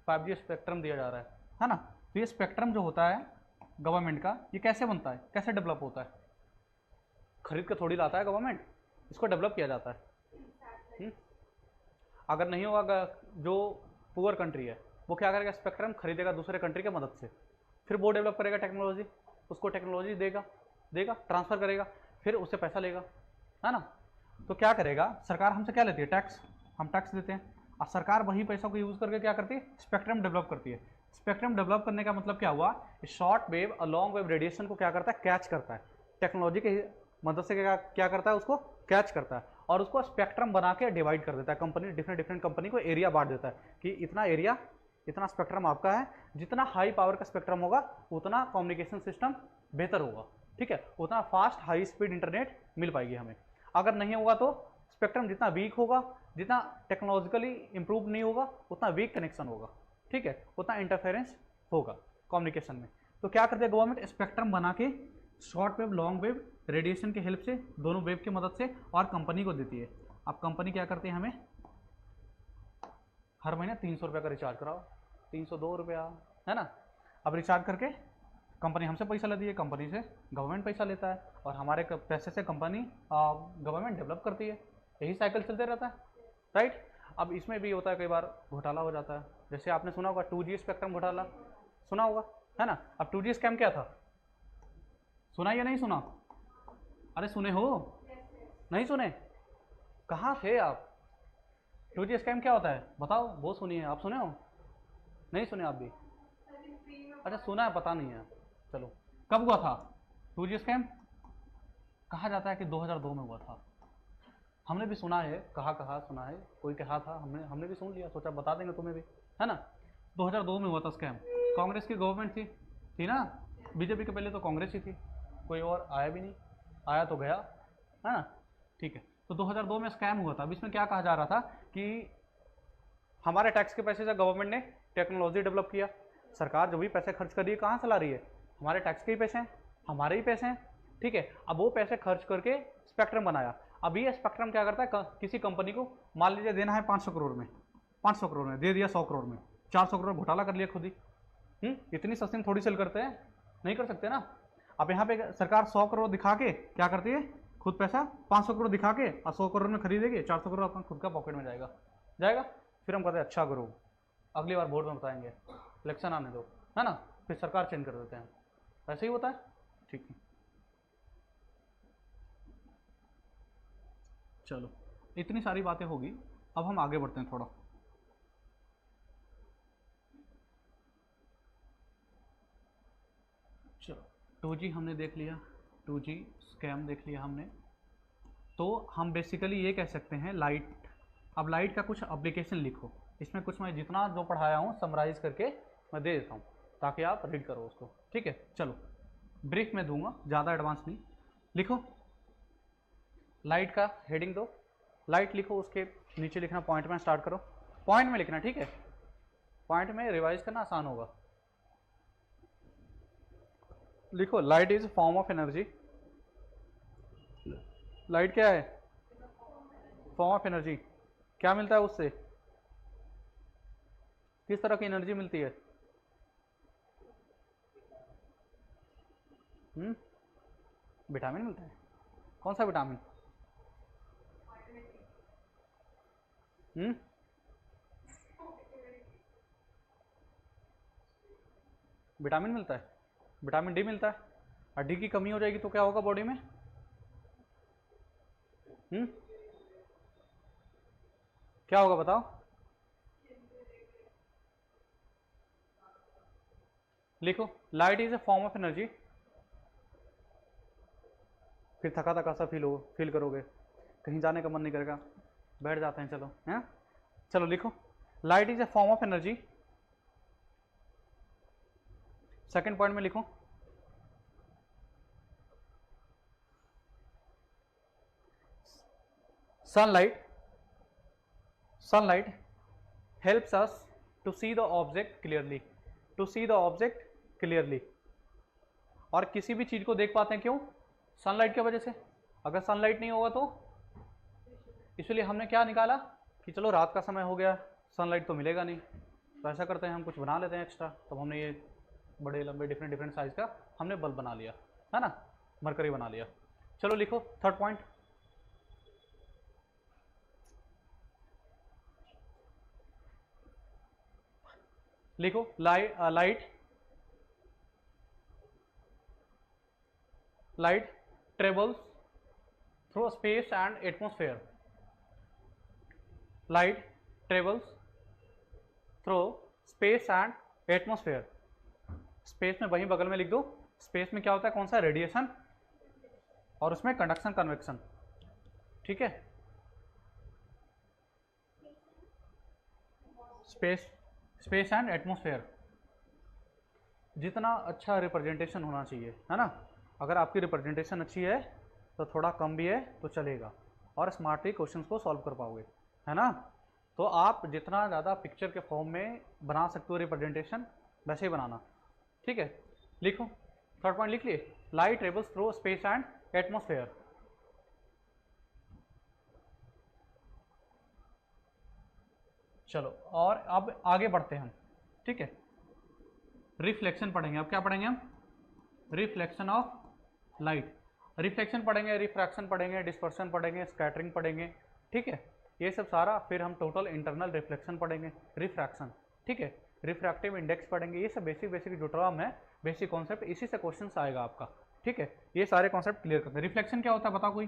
Speaker 1: 5G स्पेक्ट्रम दिया जा रहा है ना। तो ये स्पेक्ट्रम जो होता है गवर्नमेंट का, ये कैसे बनता है, कैसे डेवलप होता है, खरीद के थोड़ी लाता है गवर्नमेंट, इसको डेवलप किया जाता है। अगर नहीं होगा, जो पुअर कंट्री है वो क्या करेगा, स्पेक्ट्रम खरीदेगा दूसरे कंट्री के मदद से, फिर वो डेवलप करेगा टेक्नोलॉजी, उसको टेक्नोलॉजी देगा ट्रांसफ़र करेगा, फिर उससे पैसा लेगा, है ना। तो क्या करेगा सरकार, हमसे क्या लेती है, टैक्स, हम टैक्स देते हैं, और सरकार वही पैसों को यूज़ करके क्या करती है, स्पेक्ट्रम डेवलप करती है। स्पेक्ट्रम डेवलप करने का मतलब क्या हुआ, शॉर्ट वेव और लॉन्ग वेव रेडिएशन को क्या करता है, कैच करता है, टेक्नोलॉजी की मदद से क्या करता है, उसको कैच करता है और उसको स्पेक्ट्रम बना के डिवाइड कर देता है। कंपनी डिफरेंट कंपनी को एरिया बांट देता है कि इतना एरिया, इतना स्पेक्ट्रम आपका है, जितना हाई पावर का स्पेक्ट्रम होगा उतना कम्युनिकेशन सिस्टम बेहतर होगा, ठीक है, उतना फास्ट हाई स्पीड इंटरनेट मिल पाएगी हमें। अगर नहीं होगा तो स्पेक्ट्रम जितना वीक होगा, जितना टेक्नोलॉजिकली इंप्रूव नहीं होगा, उतना वीक कनेक्शन होगा, ठीक है, उतना इंटरफेरेंस होगा कम्युनिकेशन में। तो क्या करते हैं गवर्नमेंट, स्पेक्ट्रम बना के short wave long wave radiation के हेल्प से, दोनों वेव की मदद से, और कंपनी को देती है। अब कंपनी क्या करती है, हमें हर महीने 300 रुपये का रिचार्ज कराओ, 302 रुपया, है ना। अब रिचार्ज करके कंपनी हमसे पैसा लेती है, कंपनी से गवर्नमेंट पैसा लेता है, और हमारे पैसे से कंपनी गवर्नमेंट डेवलप करती है, यही साइकिल चलते रहता है, राइट। अब इसमें भी होता है कई बार घोटाला हो जाता है, जैसे आपने सुना होगा 2G स्पेक्ट्रम घोटाला, सुना होगा, है ना। अब 2G स्कैम क्या था, सुना या नहीं सुना, अरे सुने हो, नहीं सुने, कहाँ थे आप, 2G स्कैम क्या होता है बताओ, वो सुनिए, आप सुने हो, नहीं सुने आप भी, अच्छा सुना है पता नहीं है, चलो कब हुआ था 2G स्कैम, कहा जाता है कि 2002 में हुआ था, हमने भी सुना है, कहा सुना है, कोई कहा था, हमने भी सुन लिया, सोचा बता देंगे तुम्हें भी, है ना। 2002 में हुआ था स्कैम, कांग्रेस की गवर्नमेंट थी ना, बीजेपी के पहले तो कांग्रेस ही थी, कोई और आया भी नहीं, आया तो गया, है ना, ठीक है। तो 2002 में स्कैम हुआ था। अब इसमें क्या कहा जा रहा था कि हमारे टैक्स के पैसे से गवर्नमेंट ने टेक्नोलॉजी डेवलप किया, सरकार जो भी पैसे खर्च कर रही है कहाँ से ला रही है, हमारे टैक्स के ही पैसे हैं, हमारे ही पैसे हैं, ठीक है। अब वो पैसे खर्च करके स्पेक्ट्रम बनाया, अब ये स्पेक्ट्रम क्या करता है, किसी कंपनी को मान लीजिए देना है 500 करोड़ में, 500 करोड़ में दे दिया, 100 करोड़ में, 400 करोड़ घोटाला कर लिया खुद ही, इतनी सस्ती में थोड़ी सेल करते हैं, नहीं कर सकते ना। अब यहाँ पे सरकार 100 करोड़ दिखा के क्या करती है, खुद पैसा 500 करोड़ दिखा के और 100 करोड़ में खरीदेगी, 400 करोड़ अपना खुद का पॉकेट में जाएगा। फिर हम कहते हैं अच्छा करो, अगली बार वोट में बताएंगे, इलेक्शन आने दो, है ना, फिर सरकार चेंज कर देते हैं, ऐसे ही होता है, ठीक है। चलो इतनी सारी बातें होगी, अब हम आगे बढ़ते हैं थोड़ा। 2G हमने देख लिया, 2G स्कैम देख लिया हमने। तो हम बेसिकली ये कह सकते हैं लाइट। अब लाइट का कुछ एप्लीकेशन लिखो, इसमें कुछ मैं जितना जो पढ़ाया हूँ समराइज करके मैं दे देता हूँ ताकि आप रीड करो उसको, ठीक है। चलो ब्रीफ में दूंगा, ज़्यादा एडवांस नहीं। लिखो लाइट का हेडिंग दो, लाइट लिखो, उसके नीचे लिखना पॉइंट में स्टार्ट करो, पॉइंट में लिखना, ठीक है। पॉइंट में रिवाइज करना आसान होगा। लिखो light is form of energy. Light क्या है? Form of energy. क्या मिलता है उससे? किस तरह की एनर्जी मिलती है? विटामिन मिलता है। कौन सा विटामिन? विटामिन मिलता है, विटामिन डी मिलता है। और डी की कमी हो जाएगी तो क्या होगा बॉडी में? क्या होगा बताओ? लिखो light is a form of energy. फिर थका थका सा फील करोगे, कहीं जाने का मन नहीं करेगा, बैठ जाते हैं। चलो हैं, चलो लिखो light is a form of energy. Second point में लिखो sunlight helps us to see the object clearly। और किसी भी चीज को देख पाते हैं क्यों? सनलाइट की वजह से। अगर सनलाइट नहीं होगा तो, इसलिए हमने क्या निकाला कि चलो रात का समय हो गया, सनलाइट तो मिलेगा नहीं, तो ऐसा करते हैं हम कुछ बना लेते हैं एक्स्ट्रा। तब हमने ये बड़े लंबे डिफरेंट साइज का हमने बल्ब बना लिया, है ना, मरकरी बना लिया। चलो लिखो थर्ड पॉइंट। लिखो light travels through space and atmosphere। Light travels through space and atmosphere। Space में वहीं बगल में लिख दो, स्पेस में क्या होता है, कौन सा? रेडिएशन, और उसमें कंडक्शन कन्वेक्शन, ठीक है। Space and atmosphere. जितना अच्छा रिप्रेजेंटेशन होना चाहिए, है ना। अगर आपकी रिप्रेजेंटेशन अच्छी है तो थोड़ा कम भी है तो चलेगा, और स्मार्टली क्वेश्चन को सॉल्व कर पाओगे, है ना। तो आप जितना ज़्यादा पिक्चर के फॉर्म में बना सकते हो रिप्रेजेंटेशन, वैसे ही बनाना, ठीक है। लिखो थर्ड पॉइंट लिख लिए, light travels through space and atmosphere. चलो और अब आगे बढ़ते हैं हम, ठीक है। रिफ्लेक्शन पढ़ेंगे। अब क्या पढ़ेंगे हम? Reflection of light. रिफ्लेक्शन पढ़ेंगे, रिफ्रैक्शन पढ़ेंगे, डिस्पर्शन पढ़ेंगे, स्कैटरिंग पढ़ेंगे, ठीक है। ये सब सारा, फिर हम टोटल इंटरनल रिफ्लेक्शन पढ़ेंगे, रिफ्रैक्शन, ठीक है। रिफ्रैक्टिव इंडेक्स पढ़ेंगे। ये सब बेसिक जो टर्म है, बेसिक कॉन्सेप्ट, इसी से क्वेश्चन आएगा आपका, ठीक है। ये सारे कॉन्सेप्ट क्लियर करते हैं। रिफ्लेक्शन क्या होता है बताओ कोई?